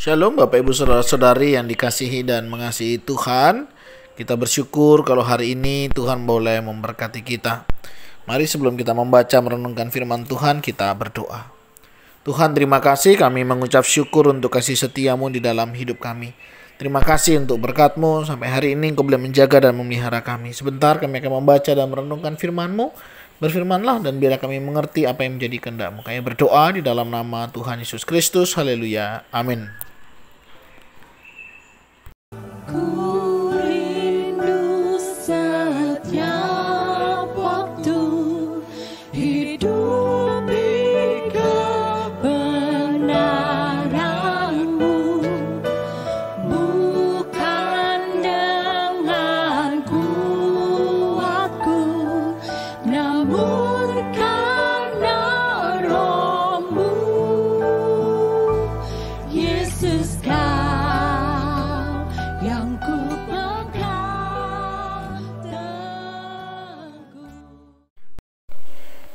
Shalom Bapak Ibu Saudara-saudari yang dikasihi dan mengasihi Tuhan. Kita bersyukur kalau hari ini Tuhan boleh memberkati kita. Mari sebelum kita membaca merenungkan firman Tuhan, kita berdoa. Tuhan, terima kasih, kami mengucap syukur untuk kasih setiamu di dalam hidup kami. Terima kasih untuk berkat-Mu, sampai hari ini Engkau boleh menjaga dan memelihara kami. Sebentar kami akan membaca dan merenungkan firman-Mu. Berfirmanlah dan biarlah kami mengerti apa yang menjadi kehendak-Mu. Kami berdoa di dalam nama Tuhan Yesus Kristus. Haleluya. Amin.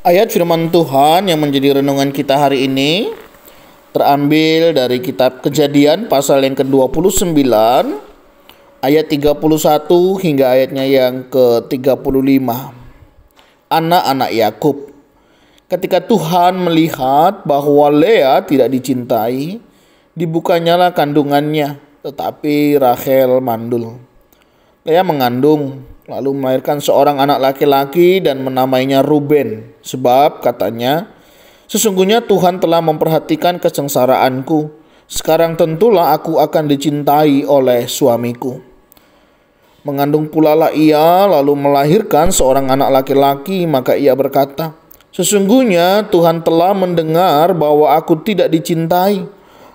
Ayat firman Tuhan yang menjadi renungan kita hari ini terambil dari kitab Kejadian pasal yang ke-29 ayat 31 hingga ayatnya yang ke-35. Anak-anak Yakub. Ketika Tuhan melihat bahwa Lea tidak dicintai, dibukanyalah kandungannya, tetapi Rachel mandul. Lea mengandung, lalu melahirkan seorang anak laki-laki dan menamainya Ruben. Sebab katanya, sesungguhnya Tuhan telah memperhatikan kesengsaraanku. Sekarang tentulah aku akan dicintai oleh suamiku. Mengandung pula lah ia, lalu melahirkan seorang anak laki-laki. Maka ia berkata, sesungguhnya Tuhan telah mendengar bahwa aku tidak dicintai.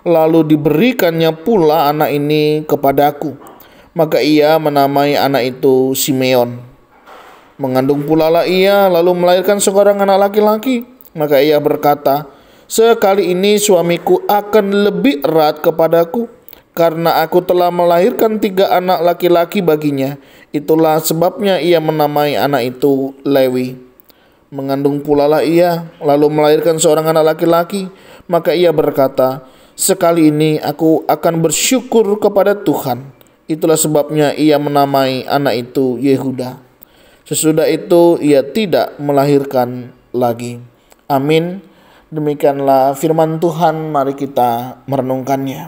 Lalu diberikannya pula anak ini kepadaku. Maka ia menamai anak itu Simeon. Mengandung pula lah ia, lalu melahirkan seorang anak laki-laki. Maka ia berkata, sekali ini suamiku akan lebih erat kepadaku, karena aku telah melahirkan 3 anak laki-laki baginya. Itulah sebabnya ia menamai anak itu Lewi. Mengandung pula lah ia, lalu melahirkan seorang anak laki-laki. Maka ia berkata, sekali ini aku akan bersyukur kepada Tuhan. Itulah sebabnya ia menamai anak itu Yehuda. Sesudah itu ia tidak melahirkan lagi. Amin. Demikianlah firman Tuhan, mari kita merenungkannya.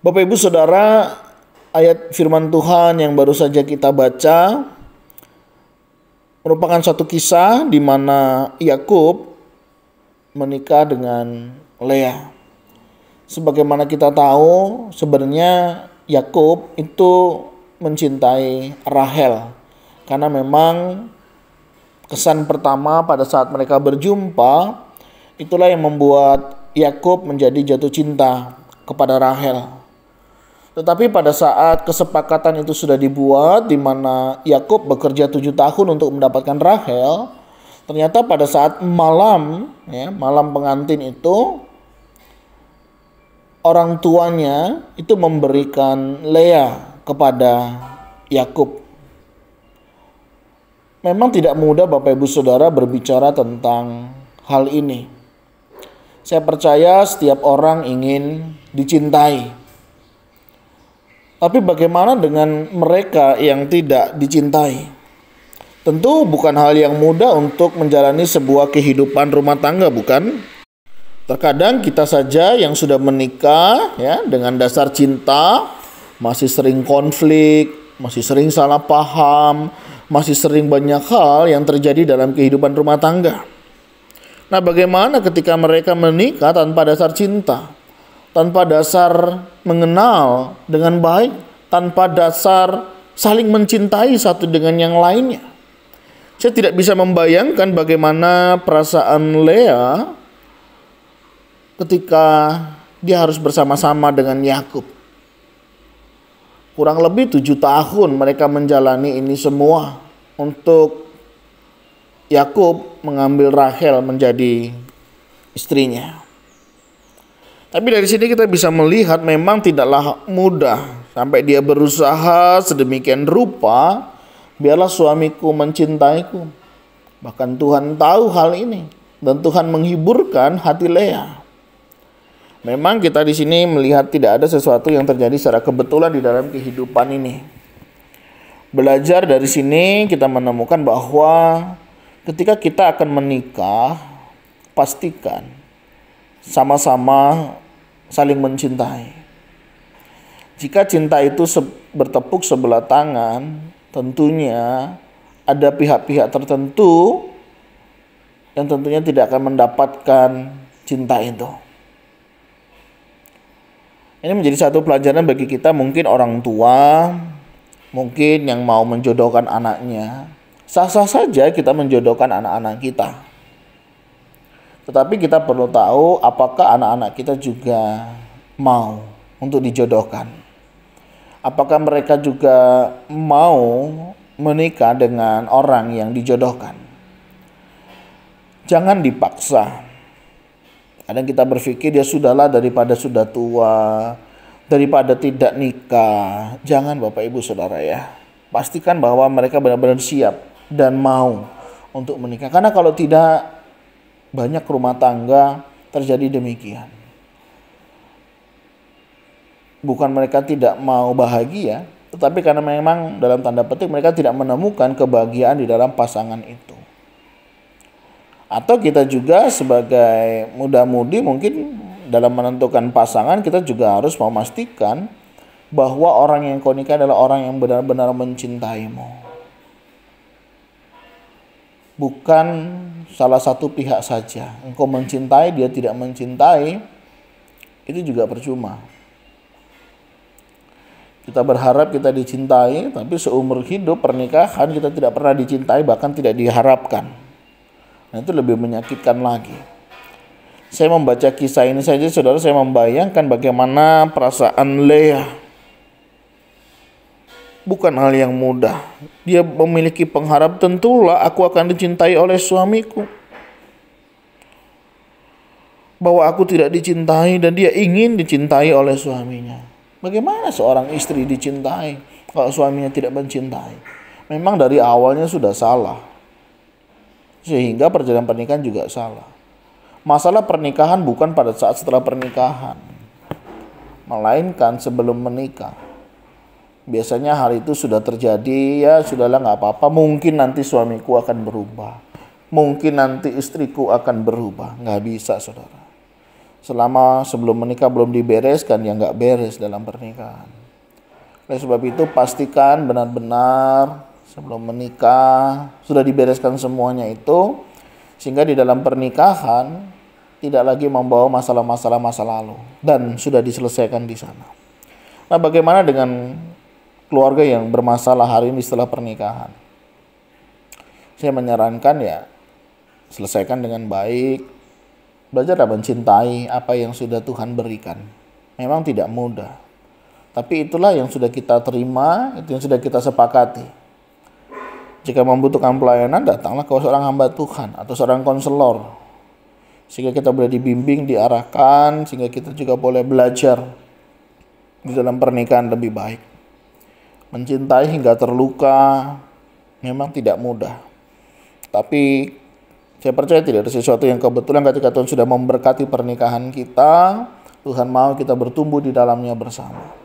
Bapak Ibu Saudara, ayat firman Tuhan yang baru saja kita baca merupakan satu kisah di mana Yakub menikah dengan Lea. Sebagaimana kita tahu, sebenarnya Yakub itu mencintai Rachel, karena memang kesan pertama pada saat mereka berjumpa itulah yang membuat Yakub menjadi jatuh cinta kepada Rachel. Tetapi pada saat kesepakatan itu sudah dibuat, di mana Yakub bekerja 7 tahun untuk mendapatkan Rachel, ternyata pada saat malam pengantin itu, orang tuanya itu memberikan Lea kepada Yakub. Memang tidak mudah Bapak Ibu Saudara berbicara tentang hal ini. Saya percaya setiap orang ingin dicintai. Tapi bagaimana dengan mereka yang tidak dicintai? Tentu bukan hal yang mudah untuk menjalani sebuah kehidupan rumah tangga, bukan? Terkadang kita saja yang sudah menikah dengan dasar cinta masih sering konflik, masih sering salah paham, masih sering banyak hal yang terjadi dalam kehidupan rumah tangga. Nah, bagaimana ketika mereka menikah tanpa dasar cinta, tanpa dasar mengenal dengan baik, tanpa dasar saling mencintai satu dengan yang lainnya? Saya tidak bisa membayangkan bagaimana perasaan Lea ketika dia harus bersama-sama dengan Yakub. Kurang lebih 7 tahun mereka menjalani ini semua untuk Yakub mengambil Rachel menjadi istrinya. Tapi dari sini kita bisa melihat memang tidaklah mudah, sampai dia berusaha sedemikian rupa, biarlah suamiku mencintaiku. Bahkan Tuhan tahu hal ini dan Tuhan menghiburkan hati Lea. Memang kita di sini melihat tidak ada sesuatu yang terjadi secara kebetulan di dalam kehidupan ini. Belajar dari sini kita menemukan bahwa ketika kita akan menikah, pastikan sama-sama saling mencintai. Jika cinta itu bertepuk sebelah tangan, tentunya ada pihak-pihak tertentu yang tentunya tidak akan mendapatkan cinta itu. Ini menjadi satu pelajaran bagi kita, mungkin orang tua, mungkin yang mau menjodohkan anaknya. Sah-sah saja kita menjodohkan anak-anak kita. Tetapi kita perlu tahu apakah anak-anak kita juga mau untuk dijodohkan. Apakah mereka juga mau menikah dengan orang yang dijodohkan. Jangan dipaksa. Kadang kita berpikir ya sudahlah, daripada sudah tua, daripada tidak nikah. Jangan Bapak Ibu Saudara ya. Pastikan bahwa mereka benar-benar siap dan mau untuk menikah. Karena kalau tidak, banyak rumah tangga terjadi demikian. Bukan mereka tidak mau bahagia, tetapi karena memang dalam tanda petik mereka tidak menemukan kebahagiaan di dalam pasangan itu. Atau kita juga sebagai muda-mudi mungkin dalam menentukan pasangan, kita juga harus memastikan bahwa orang yang kau nikah adalah orang yang benar-benar mencintaimu. Bukan salah satu pihak saja. Engkau mencintai, dia tidak mencintai, itu juga percuma. Kita berharap kita dicintai, tapi seumur hidup pernikahan kita tidak pernah dicintai, bahkan tidak diharapkan. Nah, itu lebih menyakitkan lagi. Saya membaca kisah ini saja, saudara, saya membayangkan bagaimana perasaan Leah. Bukan hal yang mudah. Dia memiliki pengharap, tentulah aku akan dicintai oleh suamiku. Bahwa aku tidak dicintai dan dia ingin dicintai oleh suaminya. Bagaimana seorang istri dicintai kalau suaminya tidak mencintai? Memang dari awalnya sudah salah. Sehingga perjalanan pernikahan juga salah. Masalah pernikahan bukan pada saat setelah pernikahan, melainkan sebelum menikah. Biasanya hal itu sudah terjadi, ya sudahlah nggak apa-apa. Mungkin nanti suamiku akan berubah. Mungkin nanti istriku akan berubah. Nggak bisa, saudara. Selama sebelum menikah belum dibereskan, ya nggak beres dalam pernikahan. Oleh sebab itu pastikan benar-benar sebelum menikah sudah dibereskan semuanya itu, sehingga di dalam pernikahan tidak lagi membawa masalah-masalah masa lalu dan sudah diselesaikan di sana. Nah, bagaimana dengan keluarga yang bermasalah hari ini setelah pernikahan? Saya menyarankan ya selesaikan dengan baik, belajar mencintai apa yang sudah Tuhan berikan. Memang tidak mudah, tapi itulah yang sudah kita terima, itu yang sudah kita sepakati. Jika membutuhkan pelayanan, datanglah ke seorang hamba Tuhan atau seorang konselor. Sehingga kita boleh dibimbing, diarahkan, sehingga kita juga boleh belajar di dalam pernikahan lebih baik. Mencintai hingga terluka memang tidak mudah. Tapi saya percaya tidak ada sesuatu yang kebetulan. Ketika Tuhan sudah memberkati pernikahan kita, Tuhan mau kita bertumbuh di dalamnya bersama.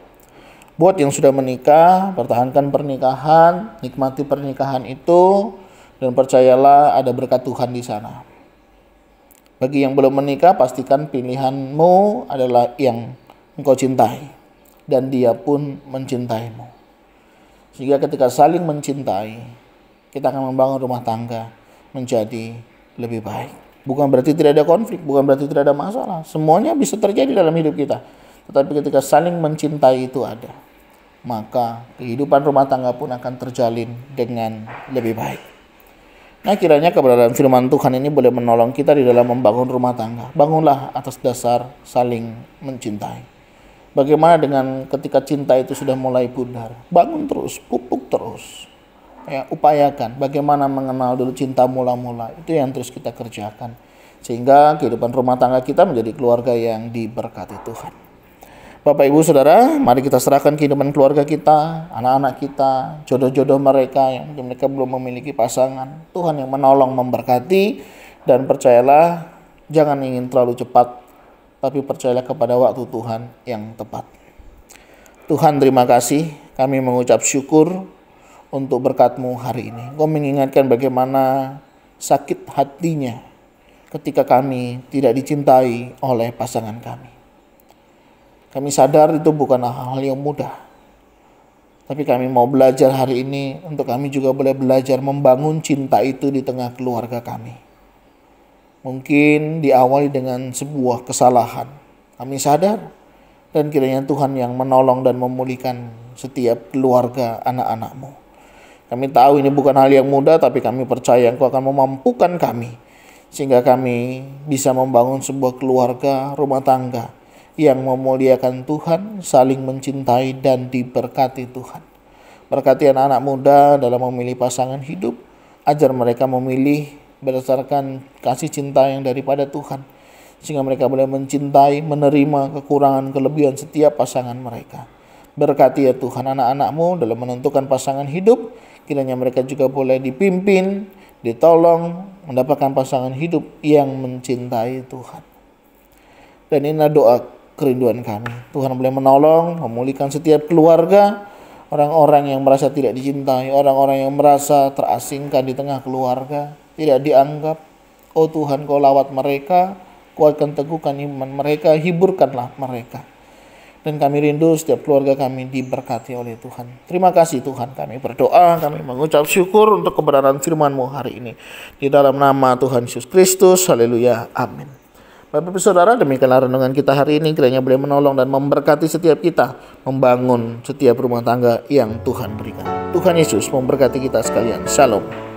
Buat yang sudah menikah, pertahankan pernikahan, nikmati pernikahan itu, dan percayalah ada berkat Tuhan di sana. Bagi yang belum menikah, pastikan pilihanmu adalah yang engkau cintai, dan dia pun mencintaimu. Sehingga ketika saling mencintai, kita akan membangun rumah tangga menjadi lebih baik. Bukan berarti tidak ada konflik, bukan berarti tidak ada masalah. Semuanya bisa terjadi dalam hidup kita. Tetapi ketika saling mencintai itu ada, maka kehidupan rumah tangga pun akan terjalin dengan lebih baik. Nah, kiranya keberadaan firman Tuhan ini boleh menolong kita di dalam membangun rumah tangga. Bangunlah atas dasar saling mencintai. Bagaimana dengan ketika cinta itu sudah mulai pudar? Bangun terus, pupuk terus. Ya, upayakan bagaimana mengenal dulu cinta mula-mula. Itu yang terus kita kerjakan. Sehingga kehidupan rumah tangga kita menjadi keluarga yang diberkati Tuhan. Bapak Ibu Saudara, mari kita serahkan kehidupan keluarga kita, anak-anak kita, jodoh-jodoh mereka yang mereka belum memiliki pasangan. Tuhan yang menolong, memberkati, dan percayalah jangan ingin terlalu cepat tapi percayalah kepada waktu Tuhan yang tepat. Tuhan, terima kasih, kami mengucap syukur untuk berkat-Mu hari ini. Engkau mengingatkan bagaimana sakit hatinya ketika kami tidak dicintai oleh pasangan kami. Kami sadar itu bukanlah hal yang mudah. Tapi kami mau belajar hari ini untuk kami juga boleh belajar membangun cinta itu di tengah keluarga kami. Mungkin diawali dengan sebuah kesalahan. Kami sadar dan kiranya Tuhan yang menolong dan memulihkan setiap keluarga anak-anak-Mu. Kami tahu ini bukan hal yang mudah, tapi kami percaya Engkau akan memampukan kami sehingga kami bisa membangun sebuah keluarga, rumah tangga yang memuliakan Tuhan, saling mencintai dan diberkati Tuhan. Berkati anak-anak muda dalam memilih pasangan hidup, ajar mereka memilih berdasarkan kasih cinta yang daripada Tuhan, sehingga mereka boleh mencintai, menerima kekurangan kelebihan setiap pasangan mereka. Berkati ya Tuhan anak-anak-Mu dalam menentukan pasangan hidup, kiranya mereka juga boleh dipimpin, ditolong, mendapatkan pasangan hidup yang mencintai Tuhan. Dan inilah doa kerinduan kami. Tuhan boleh menolong, memulihkan setiap keluarga, orang-orang yang merasa tidak dicintai, orang-orang yang merasa terasingkan di tengah keluarga, tidak dianggap. Oh Tuhan, Kau lawat mereka, kuatkan teguhkan iman mereka, hiburkanlah mereka. Dan kami rindu setiap keluarga kami diberkati oleh Tuhan. Terima kasih Tuhan, kami berdoa, kami mengucap syukur untuk kebenaran firman-Mu hari ini. Di dalam nama Tuhan Yesus Kristus, haleluya, amin. Bapak Ibu Saudara, demikianlah renungan kita hari ini, kiranya boleh menolong dan memberkati setiap kita, membangun setiap rumah tangga yang Tuhan berikan. Tuhan Yesus memberkati kita sekalian. Shalom.